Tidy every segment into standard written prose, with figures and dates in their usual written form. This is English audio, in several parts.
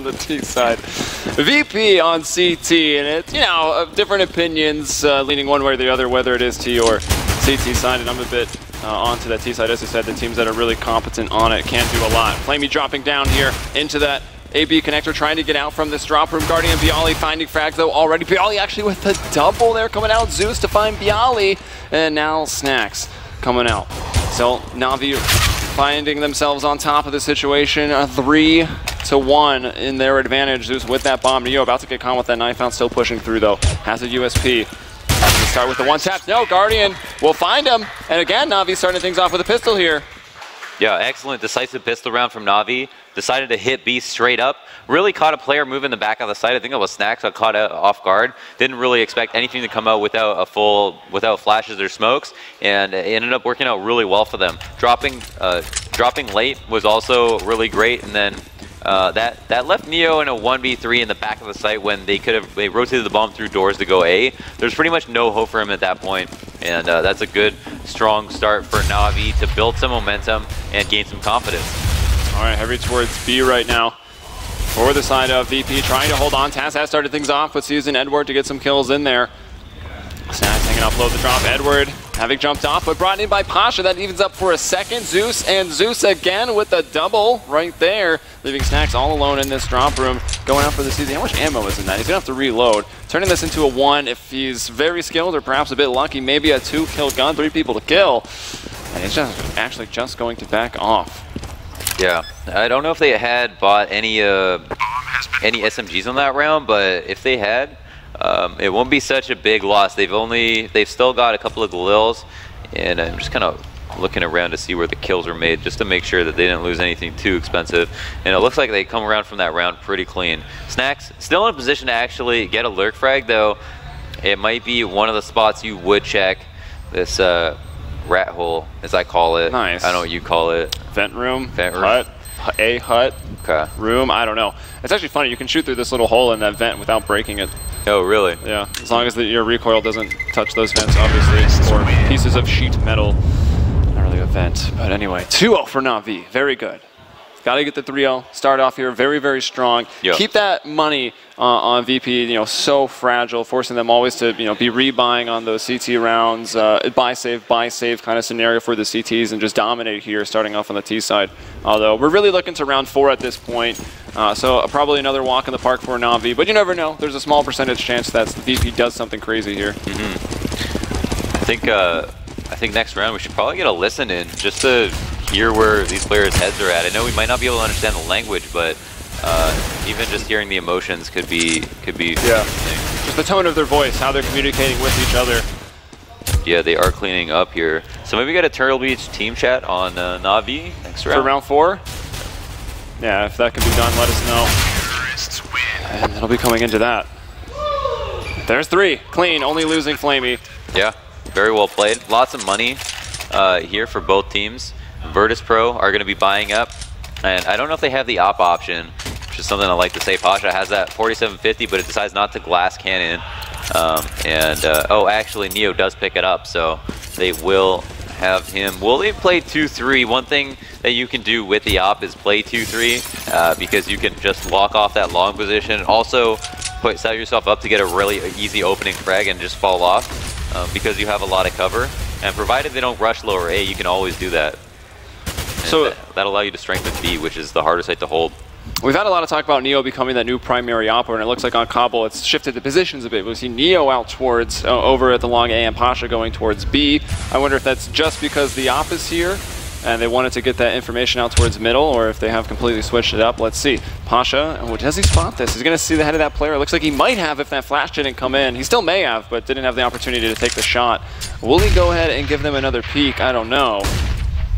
on the T side. VP on CT, and it's, you know, different opinions leaning one way or the other, whether it is T or CT side, and I'm a bit onto that T side. As I said, the teams that are really competent on it can do a lot. flamie dropping down here into that AB connector, trying to get out from this drop room. Guardian byali finding frags though already. byali actually with the double there coming out. Zeus to find byali, and now Snax coming out. So Navi finding themselves on top of the situation, 3-1 in their advantage. Zeus with that bomb. Neo about to get caught with that knife out, still pushing through though. Has a USP. Start with the one tap. No, Guardian will find him. And again, Navi starting things off with a pistol here. Yeah, excellent decisive pistol round from Navi. Decided to hit B straight up. Really caught a player moving the back of the site. I think it was Snax that caught off guard. Didn't really expect anything to come out without without flashes or smokes, and it ended up working out really well for them. Dropping late was also really great, and then that left Neo in a 1v3 in the back of the site when they rotated the bomb through doors to go A. There's pretty much no hope for him at that point, and that's a good, strong start for Navi to build some momentum and gain some confidence. All right, heavy towards B right now for the side of VP, trying to hold on. Taz has started things off, but using Edward to get some kills in there. Snax hanging off low the drop. Edward having jumped off, but brought in by Pasha. That evens up for a second. Zeus and Zeus again with the double right there, leaving Snax all alone in this drop room, going out for the season. How much ammo is in that? He's gonna have to reload. Turning this into a 1 if he's very skilled or perhaps a bit lucky. Maybe a 2-kill gun, 3 people to kill. And he's actually just going to back off. Yeah, I don't know if they had bought any SMGs on that round, but if they had, it won't be such a big loss. They've still got a couple of Galils, and I'm just kind of looking around to see where the kills were made, just to make sure that they didn't lose anything too expensive. And it looks like they come around from that round pretty clean. Snax still in a position to actually get a lurk frag, though. It might be one of the spots you would check. This rat hole, as I call it. Nice. I don't know what you call it. Vent room. Hut. A hut. Okay. Room. I don't know. It's actually funny. You can shoot through this little hole in that vent without breaking it. Oh, really? Yeah. As long as your recoil doesn't touch those vents, obviously, or pieces of sheet metal. Not really a vent, but anyway. 2-0 for Navi. Very good. Got to get the 3-0. Start off here very, very strong. Yep. Keep that money on VP, you know, so fragile, forcing them always to, you know, be rebuying on those CT rounds, buy save kind of scenario for the CTs, and just dominate here, starting off on the T side. Although we're really looking to round 4 at this point, so probably another walk in the park for Navi. But you never know. There's a small percentage chance that VP does something crazy here. I think next round we should probably get a listen in just to hear where these players' heads are at. I know we might not be able to understand the language, but even just hearing the emotions could be yeah. Just the tone of their voice, how they're communicating with each other. Yeah, they are cleaning up here. So maybe we got a Turtle Beach team chat on Navi next round. For round 4? Yeah, if that can be done, let us know. And it'll be coming into that. There's 3. Clean, only losing flamie. Yeah, very well played. Lots of money here for both teams. Virtus.pro are going to be buying up, and I don't know if they have the op option, which is something I like to say. Pasha has that 4750, but it decides not to glass cannon. Oh, actually, Neo does pick it up, so they will have him. Will they play 2-3? One thing that you can do with the op is play 2-3, because you can just lock off that long position. Also, set yourself up to get a really easy opening frag and just fall off, because you have a lot of cover. And provided they don't rush lower A, you can always do that. So that'll allow you to strengthen B, which is the hardest site to hold. We've had a lot of talk about Neo becoming that new primary opper, and it looks like on Cobble it's shifted the positions a bit. We see Neo out towards, over at the long A, and Pasha going towards B. I wonder if that's just because the op is here, and they wanted to get that information out towards middle, or if they have completely switched it up. Let's see. Pasha, does he spot this? He's going to see the head of that player. It looks like he might have if that flash didn't come in. He still may have, but didn't have the opportunity to take the shot. Will he go ahead and give them another peek? I don't know.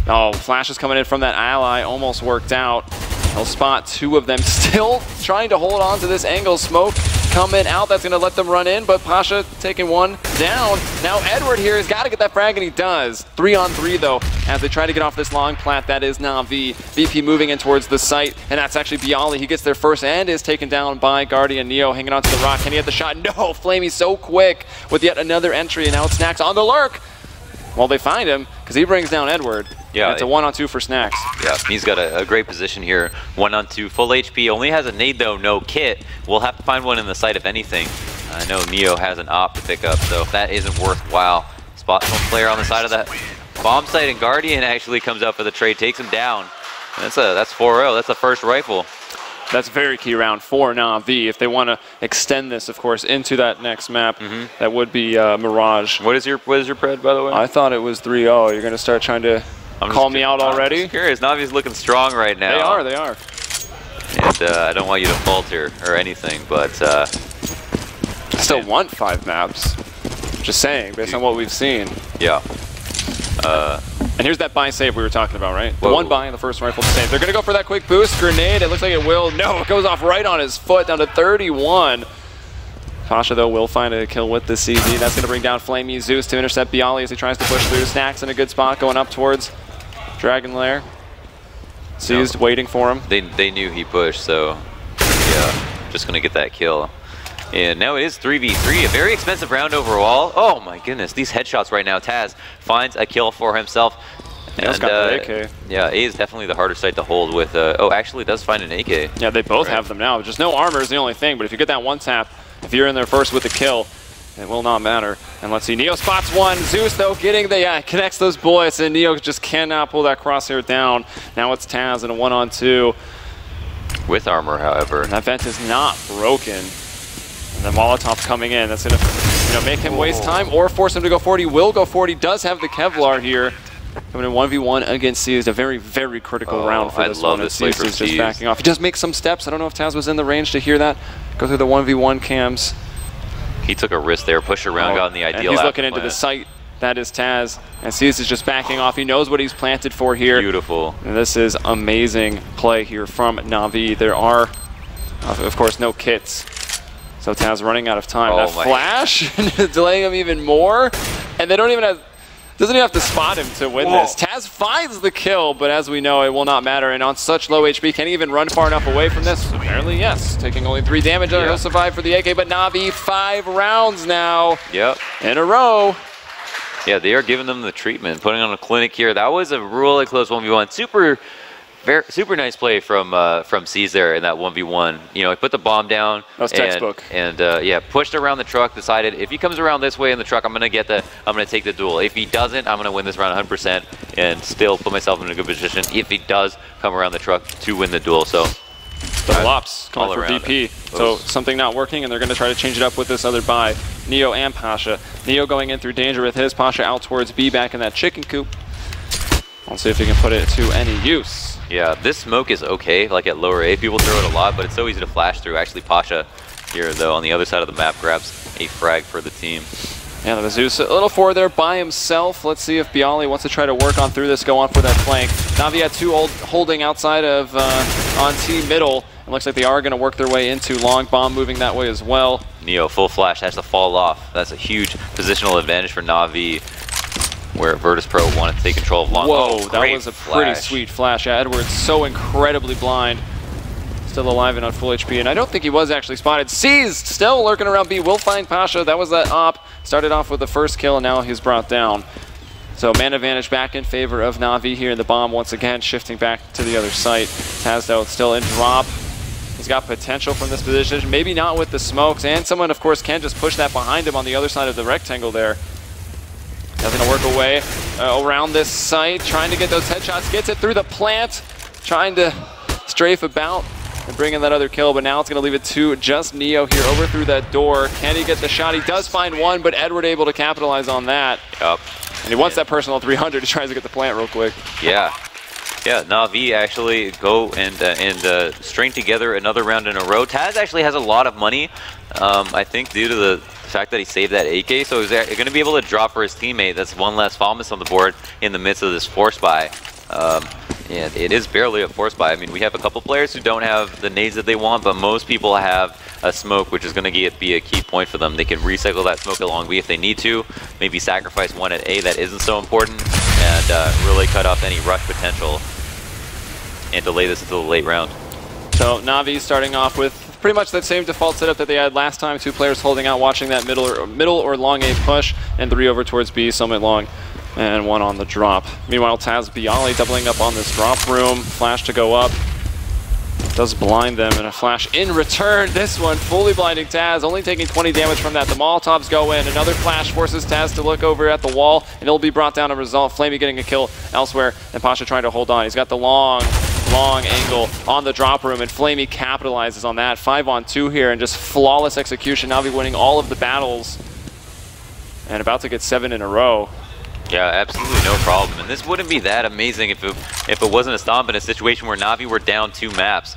Oh, flash is coming in from that ally. Almost worked out. He'll spot 2 of them. Still trying to hold on to this angle. Smoke coming out. That's going to let them run in, but Pasha taking 1 down. Now Edward here has got to get that frag, and he does. 3-on-3, though, as they try to get off this long plat. That is Navi. VP moving in towards the site, and that's actually byali. He gets there first and is taken down by Guardian. Neo hanging onto the rock. Can he have the shot? No! flamie so quick with yet another entry, and now it's Snax on the lurk. Well, they find him because he brings down Edward. Yeah, it's a 1-on-2 for Snax. Yeah, he's got a great position here. 1-on-2, full HP. Only has a nade though, no kit. We'll have to find one in the site if anything. I know Neo has an op to pick up, so if that isn't worthwhile. Spots one player on the side of that bomb site, and Guardian actually comes out for the trade, takes him down. That's 4-0. That's the first rifle. That's very key round for Navi. If they want to extend this, of course, into that next map, that would be Mirage. What is your pred, by the way? I thought it was 3-0. You're going to start trying to call me out already? I'm curious. Navi's looking strong right now. They are. And I don't want you to falter or anything, but... Still want 5 maps. Just saying, based on what we've seen. Yeah. And here's that buy save we were talking about, right? The one buy in the first rifle to save. They're going to go for that quick boost. Grenade, it looks like it will. No, it goes off right on his foot, down to 31. Pasha, though, will find a kill with the CZ. That's going to bring down flamie. Zeus to intercept byali as he tries to push through. Snax in a good spot, going up towards Dragon Lair. Seized, waiting for him. They knew he pushed, so yeah, just going to get that kill. And now it is 3v3, a very expensive round overall. Oh my goodness, these headshots right now. Taz finds a kill for himself. And got the AK. Yeah, A is definitely the harder site to hold with, oh, actually does find an AK. Yeah, they both have them now. Just no armor is the only thing, but if you get that one tap, if you're in there first with the kill, it will not matter. And let's see, Neo spots one. Zeus, though, getting the, connects those bullets, and Neo just cannot pull that crosshair down. Now it's Taz in a 1-on-2. With armor, however. That vent is not broken. And the Molotov coming in, that's going to make him waste time or force him to go forward. He will go forward. He does have the Kevlar here. Coming in 1v1 against Seized, a very, very critical round for this one. Seized is just backing off. He does make some steps. I don't know if Taz was in the range to hear that. Go through the 1v1 cams. He took a risk there, pushed around, got in the ideal. And he's looking into the site. That is Taz. And Seized is just backing off. He knows what he's planted for here. Beautiful. And this is amazing play here from Navi. There are, of course, no kits. So Taz running out of time. That flash, delaying him even more. And they don't even have, doesn't even have to spot him to win this. Taz finds the kill, but as we know, it will not matter. And on such low HP, can he even run far enough away from this? Apparently, yes. Taking only 3 damage, he'll survive for the AK. But Navi, 5 rounds now in a row. Yeah, they are giving them the treatment, putting on a clinic here. That was a really close 1v1. Super nice play from C's there in that 1v1. You know, he put the bomb down. That was textbook. And yeah, pushed around the truck. Decided if he comes around this way in the truck, I'm gonna take the duel. If he doesn't, I'm gonna win this round 100% and still put myself in a good position. If he does come around the truck to win the duel, so. Double ops calling for VP. So something not working, and they're going to try to change it up with this other buy. Neo and Pasha. Neo going in through danger with his. Pasha out towards B, back in that chicken coop. Let's see if he can put it to any use. Yeah, this smoke is okay, like at lower A. People throw it a lot, but it's so easy to flash through. Actually, Pasha here, though, on the other side of the map, grabs a frag for the team. Yeah, the Zeus a little forward there by himself. Let's see if byali wants to try to work on through this, go on for that flank. Navi had 2 holding outside of on T middle. It looks like they are going to work their way into long. Bomb moving that way as well. Neo, full flash, has to fall off. That's a huge positional advantage for Navi, where Virtus.pro wanted to take control of long. Whoa, that was a pretty sweet flash. Yeah, Edward's so incredibly blind. Still alive and on full HP, and I don't think he was actually spotted. Seized, still lurking around B, will find Pasha. That was that op. Started off with the first kill, and now he's brought down. So man advantage back in favor of Navi here. The bomb once again shifting back to the other site. Taz, though, still in drop. He's got potential from this position, maybe not with the smokes, and someone, of course, can just push that behind him on the other side of the rectangle there. That's gonna work away around this site, trying to get those headshots, gets it through the plant, trying to strafe about and bring in that other kill, but now it's gonna leave it to just Neo here over through that door. Can he get the shot? He does find one, but Edward able to capitalize on that. Yep. And he wants that personal 300. He tries to get the plant real quick. Yeah. Yeah, Navi actually go and string together another round in a row. Taz actually has a lot of money, I think, due to the fact that he saved that AK, so he's going to be able to drop for his teammate. That's one less flamie on the board in the midst of this force buy. And it is barely a force buy. I mean, we have a couple players who don't have the nades that they want, but most people have a smoke, which is going to be a key point for them. They can recycle that smoke along B if they need to, maybe sacrifice one at A that isn't so important, and really cut off any rush potential and delay this until the late round. So Navi starting off with pretty much that same default setup that they had last time. 2 players holding out, watching that middle or long A push, and 3 over towards B, Summit long. and one on the drop. Meanwhile, byali doubling up on this drop room. Flash to go up. Does blind them, and a flash in return. This one fully blinding Taz, only taking 20 damage from that. The Molotovs go in. Another flash forces Taz to look over at the wall, and it'll be brought down a result. flamie getting a kill elsewhere, and pasha trying to hold on. He's got the long angle on the drop room, and flamie capitalizes on that. 5-on-2 here, and just flawless execution. Navi winning all of the battles, and about to get 7 in a row. Yeah, absolutely no problem. And this wouldn't be that amazing if it wasn't a stomp in a situation where Navi were down 2 maps.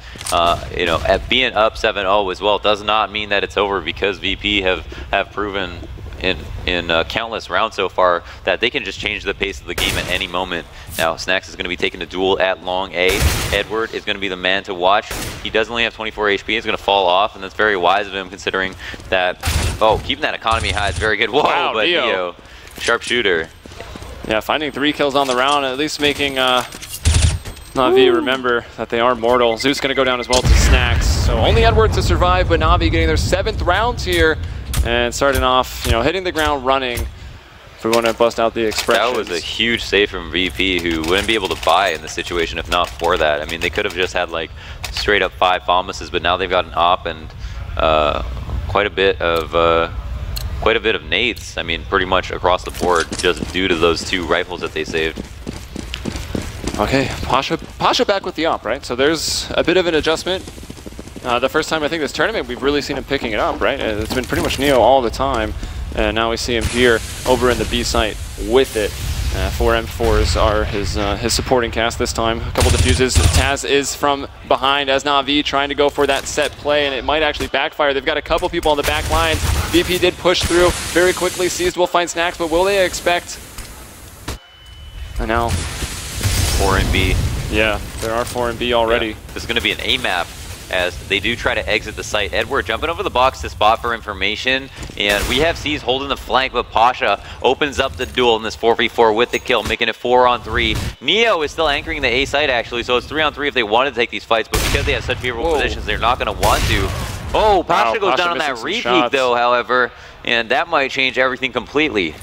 You know, at being up 7-0 as well does not mean that it's over, because VP have proven in countless rounds so far that they can just change the pace of the game at any moment. Now, Snax is going to be taking the duel at long A. Edward is going to be the man to watch. He does only have 24 HP. He's going to fall off, and that's very wise of him considering that, oh, keeping that economy high is very good. Whoa, wow, but Neo, sharpshooter. Yeah, finding 3 kills on the round, at least making Navi remember that they are mortal. Zeus going to go down as well to Snax. So only Edward to survive, but Navi getting their 7th round here and starting off, you know, hitting the ground running. If we want to bust out the expressions. That was a huge save from VP, who wouldn't be able to buy in the situation if not for that. I mean, they could have just had like straight up 5 Fomuses, but now they've got an op and quite a bit of nades. I mean, pretty much across the board, just due to those 2 rifles that they saved. Okay, pasha back with the op, right? So there's a bit of an adjustment. The first time I think this tournament, we've really seen him picking it up, right? It's been pretty much Neo all the time. And now we see him here over in the B site with it. 4 M4s are his supporting cast this time. A couple diffuses. Taz is from behind as Navi trying to go for that set play, and it might actually backfire. They've got a couple people on the back lines. VP did push through very quickly. Seized will find Snax, but will they expect? And now 4 and B. Yeah, there are 4 and B already. Yeah. This is going to be an A map as they do try to exit the site. Edward jumping over the box to spot for information, and we have C's holding the flank, but pasha opens up the duel in this 4v4 with the kill, making it 4-on-3. Neo is still anchoring the A site actually, so it's 3-on-3 if they wanted to take these fights, but because they have such favorable positions, they're not going to want to. Oh, pasha goes down on that repeat though, however, and that might change everything completely.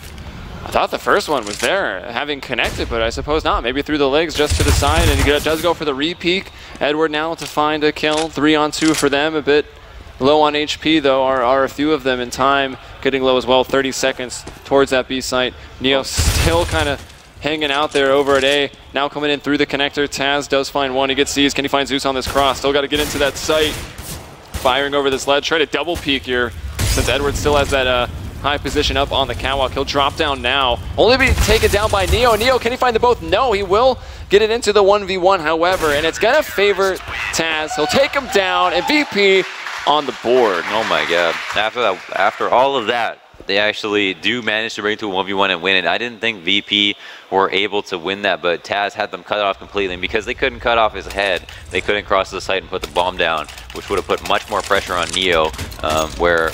I thought the first one was there, having connected, but I suppose not. Maybe through the legs just to the side, and he does go for the re-peek. Edward now to find a kill. 3-on-2 for them, a bit low on HP though, are a few of them in time. Getting low as well, 30 seconds towards that B site. Neo still kind of hanging out there over at A. Now coming in through the connector. Taz does find one, he gets seized. Can he find Zeus on this cross? Still got to get into that site. Firing over this ledge, try to double peek here, since Edward still has that high position up on the catwalk. He'll drop down now. Only be taken down by Neo. Neo, can he find the both? No, he will get it into the 1v1, however, and it's going to favor Taz. He'll take him down, and VP on the board. Oh my god. After all of that, they actually do manage to bring it to a 1v1 and win it. I didn't think VP were able to win that, but Taz had them cut it off completely, and because they couldn't cut off his head, they couldn't cross the site and put the bomb down, which would have put much more pressure on Neo, where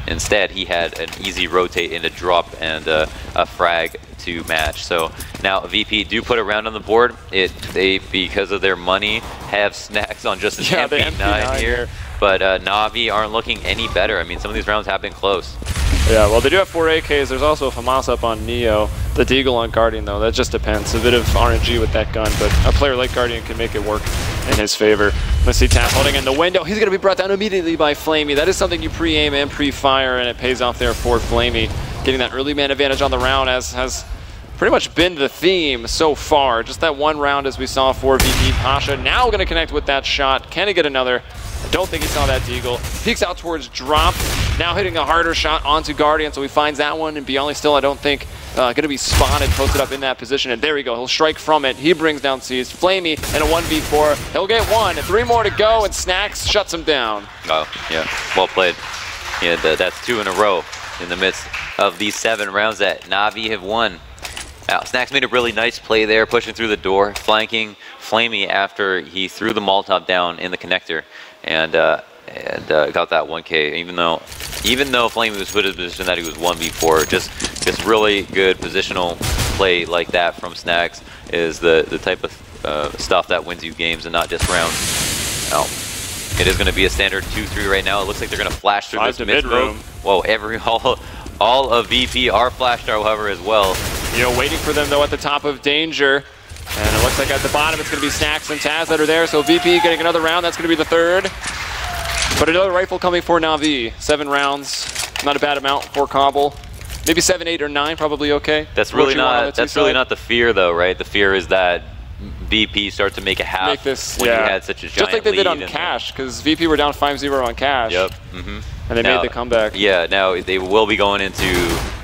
instead, he had an easy rotate in a drop and a frag to match. So now VP do put a round on the board. They, because of their money, have Snax on just an MP9 here. But Navi aren't looking any better. I mean, some of these rounds have been close. Yeah, well, they do have 4 AKs. There's also a FAMAS up on Neo. The Deagle on Guardian, though, that just depends. A bit of RNG with that gun, but a player like Guardian can make it work in his favor. Let's see Taz holding in the window. He's going to be brought down immediately by flamie. That is something you pre-aim and pre-fire, and it pays off there for flamie. Getting that early man advantage on the round has pretty much been the theme so far. Just that one round as we saw for VP. pasha now going to connect with that shot. Can he get another? I don't think he saw that Deagle. Peeks out towards drop. Now hitting a harder shot onto Guardian, so he finds that one. And byali still, I don't think, going to be spotted, posted up in that position. And there we go. He'll strike from it. He brings down Seized. flamie and a 1v4. He'll get one. And 3 more to go, and Snax shuts him down. Oh, yeah. Well played. Yeah, that's 2 in a row in the midst of these 7 rounds that Navi have won. Now, Snax made a really nice play there, pushing through the door, flanking flamie after he threw the Molotov down in the connector, and got that 1K. Even though flamie was put in a position that he was 1v4, just really good positional play like that from Snax is the type of stuff that wins you games and not just rounds. Now, it is going to be a standard 2-3 right now. It looks like they're going to flash through this mid room. Whoa, all of VP are flashed, however, as well. Neo waiting for them though at the top of danger. And it looks like at the bottom it's going to be Snax and Taz that are there. So VP getting another round. That's going to be the third. But another rifle coming for Navi. 7 rounds. Not a bad amount for Cobble. Maybe 7, 8, or 9, probably okay. That's really not the fear though, right? The fear is that VP starts to make a half when you had such a giant just like they did on lead Cash, because VP were down 5-0 on Cash. Yep. And they made the comeback. Yeah, now they will be going into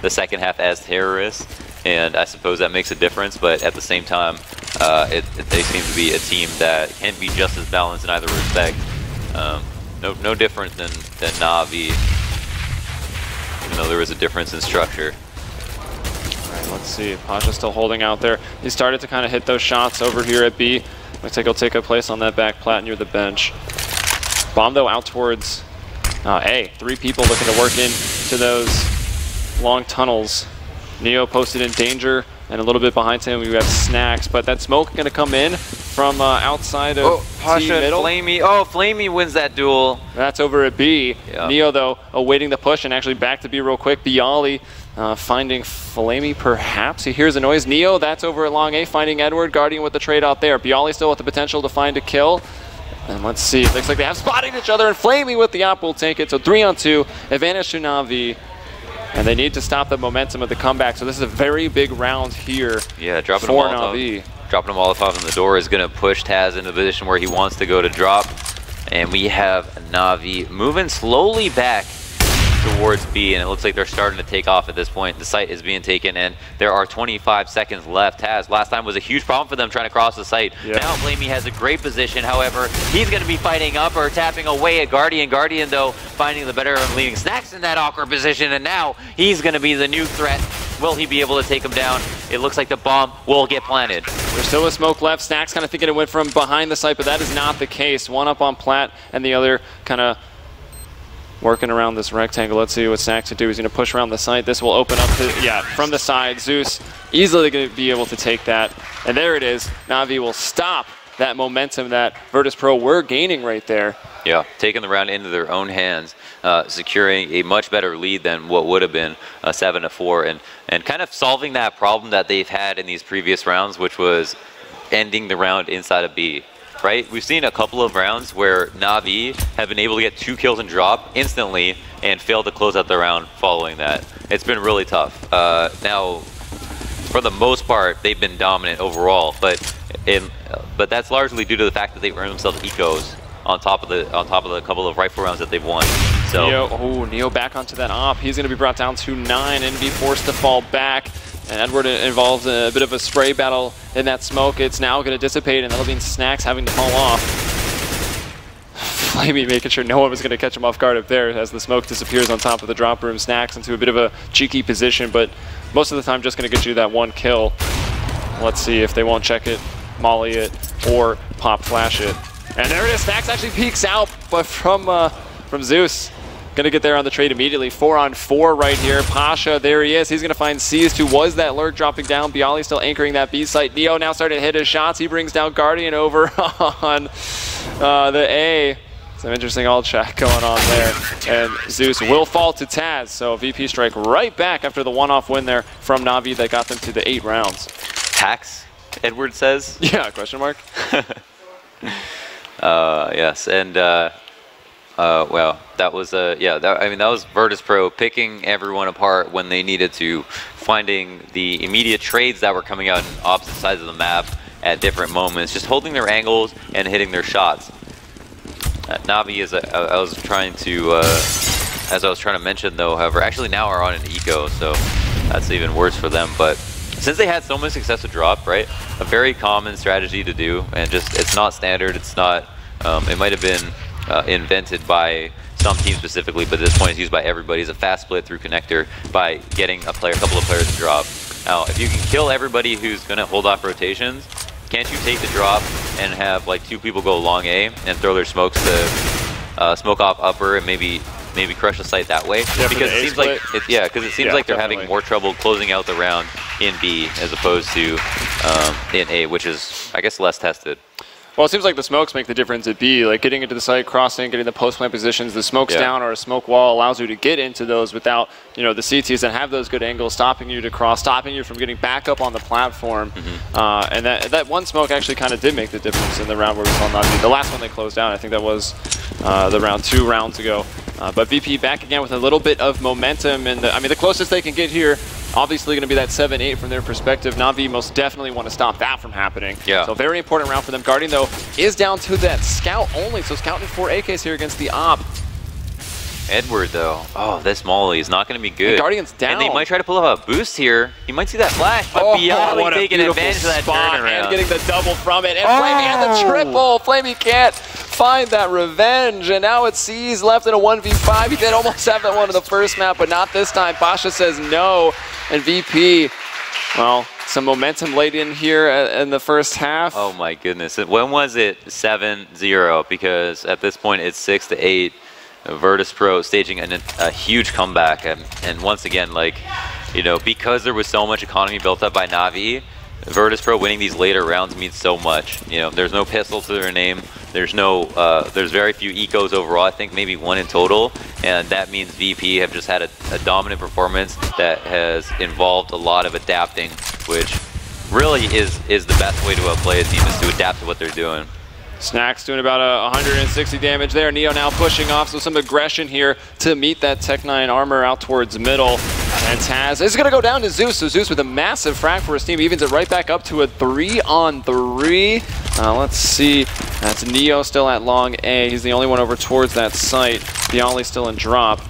the second half as terrorists, and I suppose that makes a difference, but at the same time, they seem to be a team that can be just as balanced in either respect. No different than Navi, even though there is a difference in structure. Let's see, pasha's still holding out there. He started to kind of hit those shots over here at B. Looks like he'll take a place on that back plat near the bench. Bomb though out towards A. 3 people looking to work into those long tunnels. Neo posted in danger, and a little bit behind him we have Snax, but that smoke going to come in from outside of T middle. flamie. Oh, flamie wins that duel. That's over at B. Yep. Neo though awaiting the push, and actually back to B real quick. byali finding flamie perhaps. He hears a noise. Neo, that's over at long A, finding Edward. Guardian with the trade out there. byali still with the potential to find a kill. And let's see, it looks like they have spotted each other, and flamie with the op will take it. So 3-on-2, advantage to Navi. And they need to stop the momentum of the comeback. So this is a very big round here. Yeah, dropping for a Navi. Dropping a Molotov in the door is going to push Taz into the position where he wants to go to drop. And we have Navi moving slowly back towards B, and it looks like they're starting to take off at this point. The site is being taken, and there are 25 seconds left. Taz, last time was a huge problem for them trying to cross the site. Yeah. Now flamie has a great position. However, he's going to be fighting up or tapping away at Guardian. Guardian, though, finding the better of leading Snax in that awkward position, and now he's going to be the new threat. Will he be able to take him down? It looks like the bomb will get planted. There's still a smoke left. Snax kind of thinking it went from behind the site, but that is not the case. One up on plat, and the other kind of working around this rectangle. Let's see what Snax can do. He's going to push around the site. This will open up to, from the side. Zeus easily going to be able to take that. And there it is. Navi will stop that momentum that Virtus.pro were gaining right there. Yeah, taking the round into their own hands, securing a much better lead than what would have been 7-4, and kind of solving that problem that they've had in these previous rounds, which was ending the round inside of B. Right? We've seen a couple of rounds where Navi have been able to get 2 kills and drop instantly and fail to close out the round following that. It's been really tough. Now, for the most part, they've been dominant overall, but that's largely due to the fact that they've earned themselves ecos on top of the couple of rifle rounds that they've won. So Neo back onto that op. He's going to be brought down to 9 and be forced to fall back. And Edward involves a bit of a spray battle in that smoke. It's now going to dissipate, and that'll be Snax having to fall off. flamie making sure no one was going to catch him off guard up there as the smoke disappears on top of the drop room. Snax into a bit of a cheeky position, but most of the time just going to get you that 1 kill. Let's see if they won't check it, molly it, or pop flash it. And there it is. Snax actually peeks out, but from Zeus. Going to get there on the trade immediately. 4-on-4 right here. Pasha, there he is. He's going to find Seized, who was that lurk dropping down. byali still anchoring that B site. Neo now starting to hit his shots. He brings down Guardian over on the A. Some interesting alt chat going on there. And Zeus will fall to Taz. So VP strike right back after the one-off win there from Navi that got them to the 8 rounds. Hacks, Edward says. Yeah, question mark. Yes, and well, that was that was Virtus.pro picking everyone apart when they needed to, finding the immediate trades that were coming out on opposite sides of the map at different moments, just holding their angles and hitting their shots. Navi, as I was trying to mention though, however, actually now are on an eco, so that's even worse for them. But since they had so much success with drop, right, a very common strategy to do, and just it's not standard. It's not. It might have been invented by some teams specifically, but at this point it's used by everybody. It's a fast split through connector by getting a couple of players to drop. Now, if you can kill everybody who's going to hold off rotations, can't you take the drop and have like 2 people go long A and throw their smokes to smoke off upper and maybe crush the site that way? Yeah, because it seems like they're having more trouble closing out the round in B as opposed to in A, which is, I guess, less tested. Well, it seems like the smokes make the difference at B. Like getting into the site, crossing, getting the post plant positions, the smokes down or a smoke wall allows you to get into those without, you know, the CTs that have those good angles, stopping you to cross, stopping you from getting back up on the platform. And that one smoke actually kind of did make the difference in the round where we saw Navi. The last one they closed down, I think that was the round 2 rounds ago. But VP back again with a little bit of momentum, and I mean the closest they can get here, obviously going to be that 7-8 from their perspective. Navi most definitely want to stop that from happening. Yeah. So very important round for them. Guardian though is down to that scout only, so scouting 4 AKs here against the op. Edward though, oh, this molly is not going to be good. And Guardian's down. And they might try to pull up a boost here. You might see that flash, but byali taking advantage of that turnaround. And getting the double from it. And flamie and the triple. flamie can't find that revenge. And now it's C's left in a 1v5. He did almost have that one in the first map, but not this time. Pasha says no. And VP, well, some momentum late in here in the first half. Oh my goodness. When was it 7-0? Because at this point it's 6-8. Virtus.pro staging a huge comeback, and once again, like, you know, because there was so much economy built up by Navi, Virtus.pro winning these later rounds means so much. You know, there's no pistol to their name. There's no, there's very few ecos overall. I think maybe 1 in total, and that means VP have just had a dominant performance that has involved a lot of adapting, which really is the best way to play a team, is to adapt to what they're doing. Snax doing about 160 damage there. Neo now pushing off, so some aggression here to meet that Tech 9 armor out towards middle. And Taz is going to go down to Zeus. So Zeus with a massive frag for his team, evens it right back up to a 3-on-3. Let's see. That's Neo still at long A. He's the only one over towards that site. byali still in drop.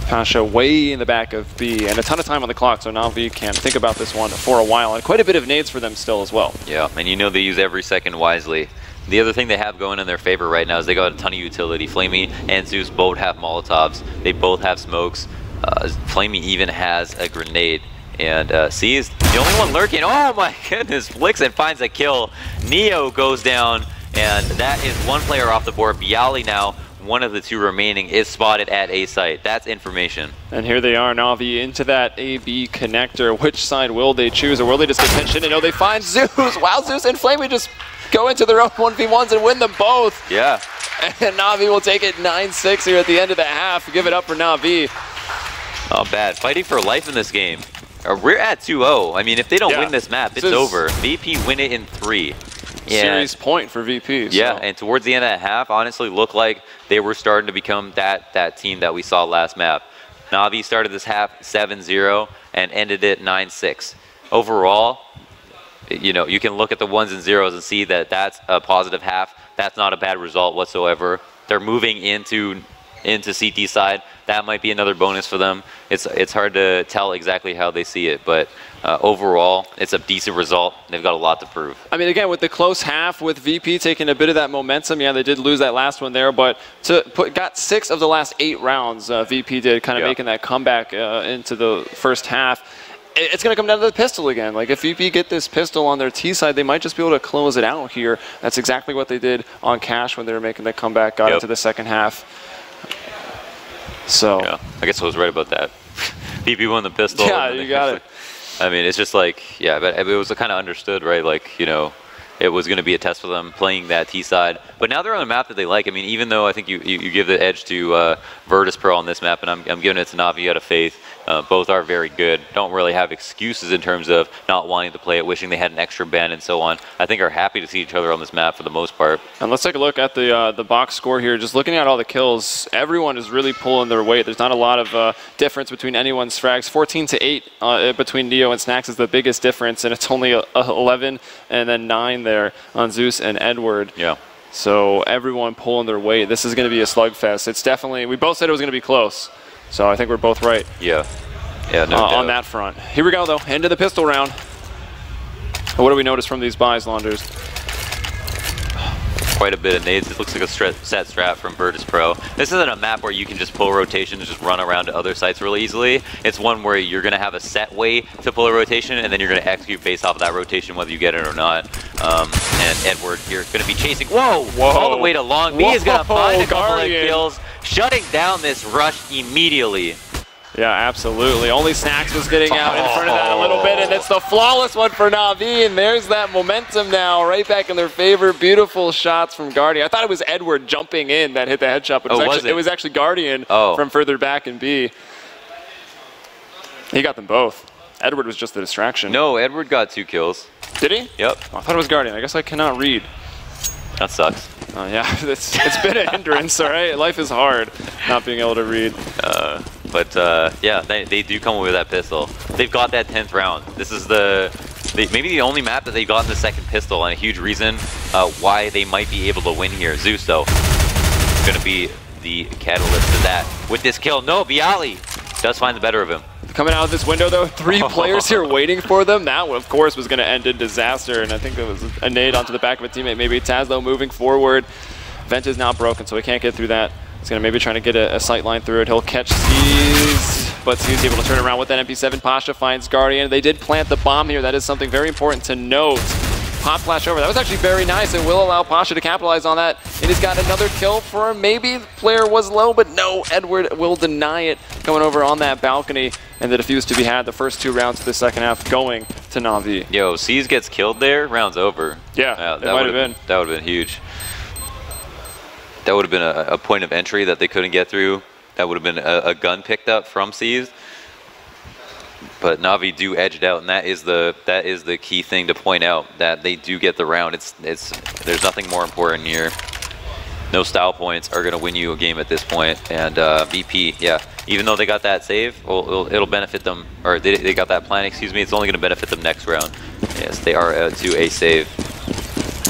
Pasha way in the back of B, and a ton of time on the clock, so Navi can think about this one for a while, and quite a bit of nades for them still as well. Yeah, and you know they use every second wisely. The other thing they have going in their favor right now is they got a ton of utility. flamie and Zeus both have Molotovs. They both have smokes. flamie even has a grenade. And C is the only one lurking. Oh my goodness, flicks and finds a kill. Neo goes down, and that is one player off the board. byali now, one of the 2 remaining, is spotted at A site. That's information. And here they are, Navi, into that AB connector. Which side will they choose, or will they just get pinched in? And they find Zeus. Wow, Zeus and flamie just go into their own 1v1s and win them both. Yeah. And Navi will take it 9-6 here at the end of the half. Give it up for Navi. Not bad. Fighting for life in this game. We're at 2-0. I mean, if they don't win this map, it's over. VP win it in 3. Series point for VP. So. Yeah, and towards the end of that half, honestly, looked like they were starting to become that team that we saw last map. Navi started this half 7-0 and ended it 9-6. Overall, you know, you can look at the 1s and 0s and see that that's a positive half. That's not a bad result whatsoever. They're moving into CT side. That might be another bonus for them. It's hard to tell exactly how they see it, but overall, it's a decent result. They've got a lot to prove. I mean, again, with the close half, with VP taking a bit of that momentum, yeah, they did lose that last one there, but got 6 of the last 8 rounds, VP did, kind of making that comeback into the first half. It's going to come down to the pistol again. Like, if VP get this pistol on their T side, they might just be able to close it out here. That's exactly what they did on Cash when they were making the comeback, got into the second half. So yeah, I guess I was right about that. VP won the pistol. Yeah, you got it. I mean, it's just like, yeah, but it was kind of understood, right? Like, you know, it was going to be a test for them playing that T side. But now they're on a map that they like. I mean, even though I think you give the edge to Virtus.pro on this map, and I'm giving it to Navi out of faith. Both are very good. Don't really have excuses in terms of not wanting to play it, wishing they had an extra ban and so on. I think are happy to see each other on this map for the most part. And let's take a look at the box score here. Just looking at all the kills, everyone is really pulling their weight. There's not a lot of difference between anyone's frags. 14-8 between Neo and Snax is the biggest difference, and it's only 11 and then 9 there on Zeus and Edward. Yeah. So everyone pulling their weight. This is going to be a slugfest. It's definitely, we both said it was going to be close. So I think we're both right. Yeah. Yeah, no doubt. On that front. Here we go, though. Into the pistol round. What do we notice from these buys, Launders? Quite a bit of nades. It looks like a set strat from Virtus.pro. This isn't a map where you can just pull a rotation and just run around to other sites really easily. It's one where you're going to have a set way to pull a rotation, and then you're going to execute based off of that rotation, whether you get it or not. And Edward here going to be chasing. Whoa! All the way to long. B is going to find a couple of kills, shutting down this rush immediately. Yeah, absolutely. Only Snax was getting out in front of that a little bit, and it's the flawless one for Navi, and there's that momentum now right back in their favor. Beautiful shots from Guardian. I thought it was Edward jumping in that hit the headshot, but it was actually Guardian from further back in B. He got them both. Edward was just the distraction. No, Edward got 2 kills. Did he? Yep. Oh, I thought it was Guardian. I guess I cannot read. That sucks. Oh yeah, it's been a hindrance, all right? Life is hard, not being able to read. Yeah, they do come with that pistol. They've got that 10th round. This is maybe the only map that they've gotten the 2nd pistol, and a huge reason why they might be able to win here. Zeus, though, is going to be the catalyst to that. With this kill, no, byali does find the better of him. Coming out of this window, though, 3 players here waiting for them. That, of course, was going to end in disaster, and I think it was a nade onto the back of a teammate. Maybe Taz, though, moving forward. Vent is now broken, so he can't get through that. He's going to maybe trying to get a sight line through it. He'll catch C's, but C's able to turn around with that MP7. Pasha finds Guardian. They did plant the bomb here. That is something very important to note. Pop flash over. That was actually very nice. It will allow Pasha to capitalize on that. And he's got another kill for him. Maybe the player was low, but no, Edward will deny it. Coming over on that balcony, and the defuse to be had. The first 2 rounds of the second half going to Navi. Yo, C's gets killed there, round's over. Yeah, it might have been. That would have been huge. That would have been a point of entry that they couldn't get through. That would have been a gun picked up from C's. But Navi do edge it out, and that is the key thing to point out, that they do get the round. There's nothing more important here. No style points are going to win you a game at this point. And BP, yeah, even though they got that save, it'll benefit them, or they got that plan, excuse me, it's only going to benefit them next round. Yes, they are to a save.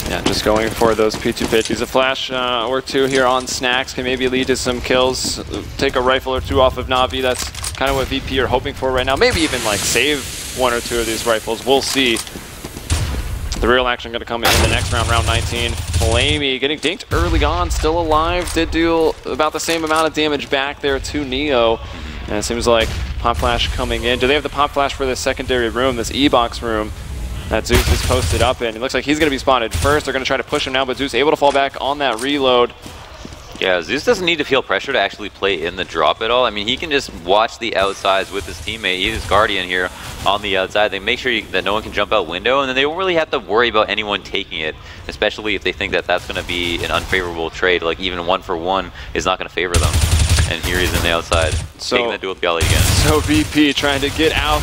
Yeah, just going for those P2 pitches. A flash or 2 here on Snax can maybe lead to some kills. Take a rifle or 2 off of Navi. That's kind of what VP are hoping for right now. Maybe even like save 1 or 2 of these rifles. We'll see. The real action going to come in the next round, round 19. flamie getting dinked early on, still alive. Did do about the same amount of damage back there to Neo. And it seems like Pop Flash coming in. Do they have the Pop Flash for this secondary room, this E-box room that Zeus is posted up in? It looks like he's going to be spotted first. They're going to try to push him now, but Zeus able to fall back on that reload. Yeah, Zeus doesn't need to feel pressure to actually play in the drop at all. I mean, he can just watch the outsides with his teammate. He is Guardian here on the outside. They make sure that no one can jump out window, and then they don't really have to worry about anyone taking it, especially if they think that that's going to be an unfavorable trade. Like, even 1-for-1 is not going to favor them. And here he's in the outside, taking that duel with byali again. So VP trying to get out.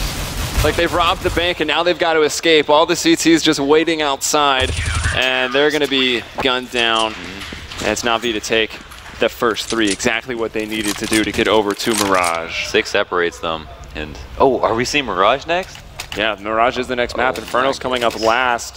Like, they've robbed the bank, and now they've got to escape. All the CTs just waiting outside, and they're going to be gunned down. And it's Navi to take the first 3, exactly what they needed to do to get over to Mirage. 6 separates them. And oh, are we seeing Mirage next? Yeah, Mirage is the next map. Inferno's coming up last.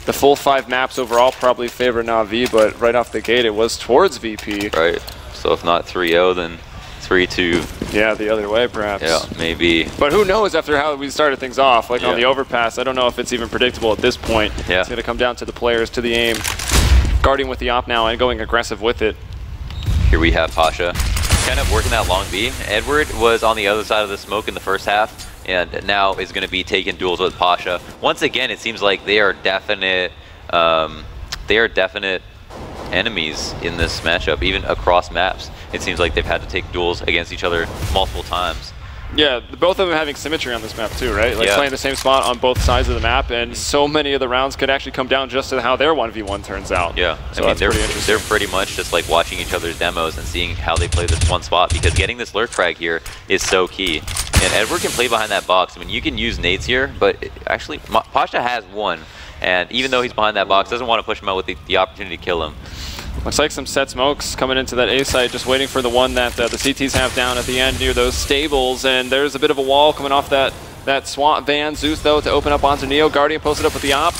The full 5 maps overall probably favor Navi, but right off the gate it was towards VP. Right. So if not 3-0, then 3-2. Yeah, the other way perhaps. Yeah, maybe. But who knows after how we started things off, like on the overpass. I don't know if it's even predictable at this point. Yeah. It's going to come down to the players, to the aim. Guarding with the op now and going aggressive with it. Here we have Pasha kind of working that long B. Edward was on the other side of the smoke in the first half, and now is going to be taking duels with Pasha. Once again, it seems like they are definite enemies in this matchup, even across maps. It seems like they've had to take duels against each other multiple times. Yeah, both of them having symmetry on this map too, right? Like playing the same spot on both sides of the map, and so many of the rounds could actually come down just to how their 1v1 turns out. Yeah, so I mean, they're pretty much just like watching each other's demos and seeing how they play this one spot, because getting this lurk frag here is so key. And Edward can play behind that box. I mean, you can use nades here, but actually, Pasha has one, and even though he's behind that box, doesn't want to push him out with the opportunity to kill him. Looks like some set smokes coming into that A site, just waiting for the one that the CTs have down at the end near those stables. And there's a bit of a wall coming off that SWAT van. Zeus, though, to open up onto Neo. Guardian posted up with the op.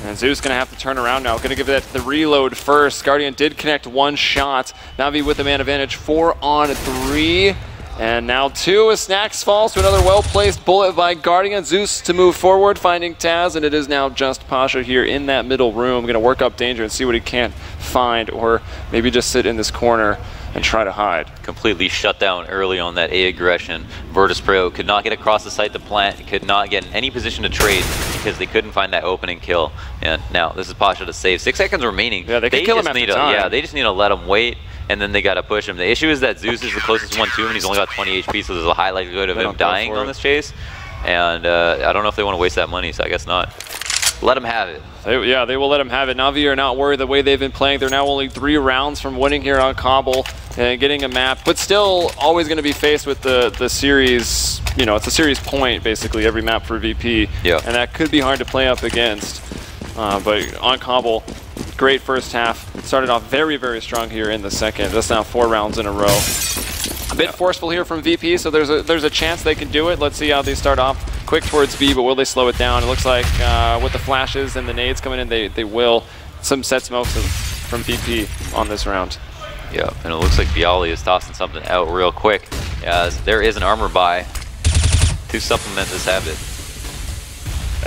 And Zeus going to have to turn around now. Going to give that the reload first. Guardian did connect 1 shot. Navi with the man advantage, 4 on 3. And now 2 as Snax falls to another well-placed bullet by Guardian. Zeus to move forward, finding Taz, and it is now just Pasha here in that middle room. Going to work up danger and see what he can't find, or maybe just sit in this corner and try to hide. Completely shut down early on that A aggression. Virtus.pro could not get across the site to plant, could not get in any position to trade because they couldn't find that opening kill. And now this is Pasha to save. 6 seconds remaining. Yeah, they can kill him after time. Yeah, they just need to let him wait and then they got to push him. The issue is that Zeus is the closest one to him, and he's only got 20 HP, so there's a high likelihood of him dying on this chase. And I don't know if they want to waste that money, so I guess not. Let him have it. Yeah, they will let him have it. Navi are not worried the way they've been playing. They're now only 3 rounds from winning here on Cobble and getting a map, but still always going to be faced with the series. You know, it's a series point basically every map for VP, and that could be hard to play up against. But on Cobble, great first half. Started off very, very strong here in the second. That's now 4 rounds in a row. A bit forceful here from VP, so there's a chance they can do it. Let's see how they start off. Quick towards B, but will they slow it down? It looks like with the flashes and the nades coming in, they will. Some set smokes from VP on this round. Yeah, and it looks like byali is tossing something out real quick, as there is an armor buy to supplement this habit.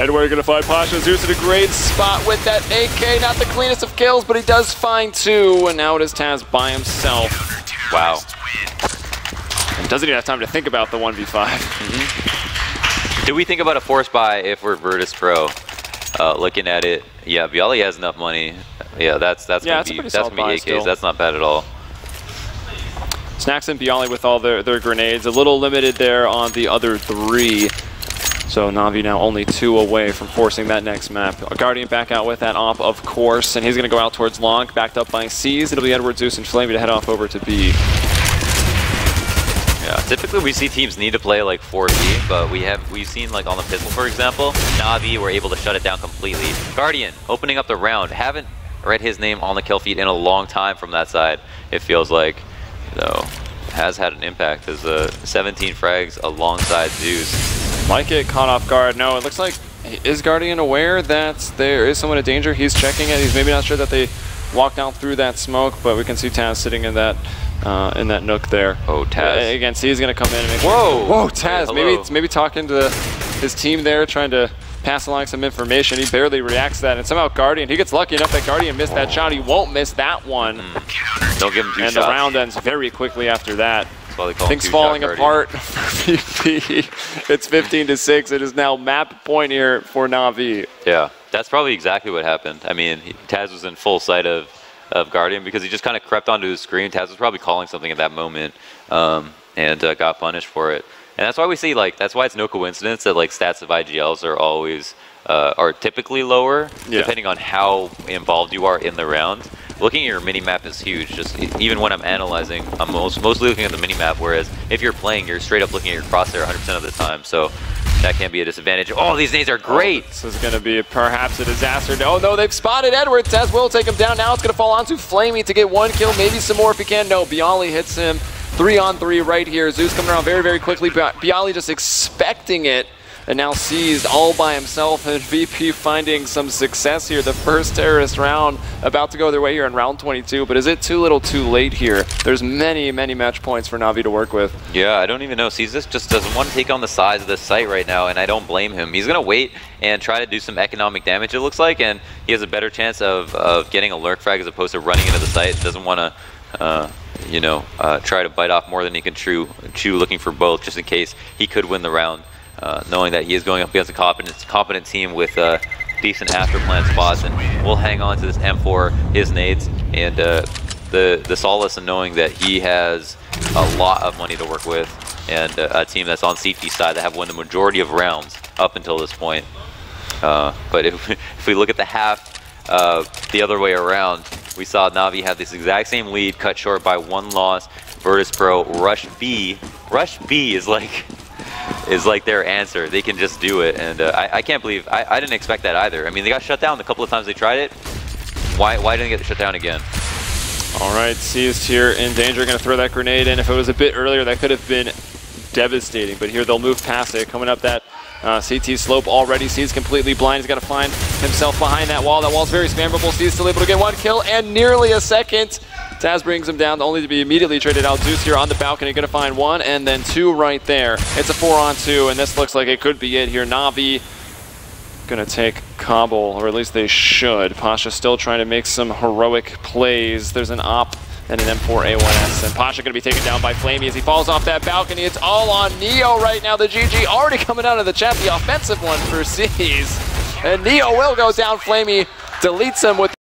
Edward gonna find pasha. Zeus in a great spot with that AK. Not the cleanest of kills, but he does find 2, and now it is Taz by himself. Wow. And doesn't even have time to think about the 1v5. Do we think about a force buy if we're Virtus.pro? Looking at it, yeah, byali has enough money. Yeah, that's gonna be AKs. Still. That's not bad at all. Snax and byali with all their grenades. A little limited there on the other 3. So Navi now only 2 away from forcing that next map. A Guardian back out with that op, of course, and he's going to go out towards long, backed up by C's. It'll be Edward, Zeus, and flamie to head off over to B. Yeah, typically we see teams need to play like 4B, but we've seen like on the pistol, for example, Navi were able to shut it down completely. Guardian opening up the round. Haven't read his name on the kill feed in a long time from that side. It feels like, you know, has had an impact as 17 frags alongside Zeus. Might get caught off guard. No, it looks like, is Guardian aware that there is someone in danger? He's checking it. He's maybe not sure that they walked out through that smoke, but we can see Taz sitting in that nook there. Oh, Taz. Again, C's gonna come in and make Whoa! Whoa, Taz. Hey, maybe talking to his team there, trying to pass along some information. He barely reacts to that, and somehow Guardian, he gets lucky enough that Guardian missed that shot. He won't miss that one. Don't give him 2 shots. And the round ends very quickly after that. Things falling apart for VP. It's 15-6. It is now map point here for Navi. Yeah, that's probably exactly what happened. I mean, Taz was in full sight of Guardian because he just kind of crept onto his screen. Taz was probably calling something at that moment and got punished for it. And that's why we see, like, that's why it's no coincidence that, like, stats of IGLs are always, are typically lower, depending on how involved you are in the round. Looking at your mini-map is huge. Just even when I'm analyzing, I'm mostly looking at the mini-map, whereas if you're playing, you're straight up looking at your crosshair 100% of the time. So that can be a disadvantage. Oh, these nades are great! Oh, this is going to be perhaps a disaster. Oh no, they've spotted Edward. Taz will take him down. Now it's going to fall onto flamie to get 1 kill, maybe some more if he can. No, byali hits him. 3-on-3 right here. Zeus coming around very, very quickly. byali just expecting it. And now seized all by himself, and VP finding some success here. The first terrorist round about to go their way here in round 22, but is it too little too late here? There's many, many match points for Navi to work with. Yeah, I don't even know. Caesar just doesn't want to take on the size of this site right now, and I don't blame him. He's going to wait and try to do some economic damage, it looks like, and he has a better chance of getting a lurk frag as opposed to running into the site. Doesn't want to, you know, try to bite off more than he can chew, looking for both, just in case he could win the round. Knowing that he is going up against a competent team with decent after-plan spots, and we'll hang on to this M4, his nades, and the solace in knowing that he has a lot of money to work with, and a team that's on CT side that have won the majority of rounds up until this point. But if we look at the half the other way around, we saw Navi have this exact same lead, cut short by 1 loss. Virtus.pro rush B. Rush B is like their answer. They can just do it, and I can't believe I didn't expect that either. I mean, they got shut down a couple of times they tried it. Why didn't they get shut down again? All right, C is here in danger. Going to throw that grenade in. If it was a bit earlier, that could have been devastating. But here they'll move past it. Coming up that CT slope already. C is completely blind. He's got to find himself behind that wall. That wall's very spammable. C is still able to get 1 kill and nearly a second. Taz brings him down, only to be immediately traded out. Zeus here on the balcony, going to find 1 and then 2 right there. It's a 4-on-2, and this looks like it could be it here. Navi going to take Cobble, or at least they should. Pasha still trying to make some heroic plays. There's an op and an M4A1S, and Pasha going to be taken down by flamie as he falls off that balcony. It's all on Neo right now. The GG already coming out of the chat, the offensive one for C's. And Neo will go down. flamie deletes him with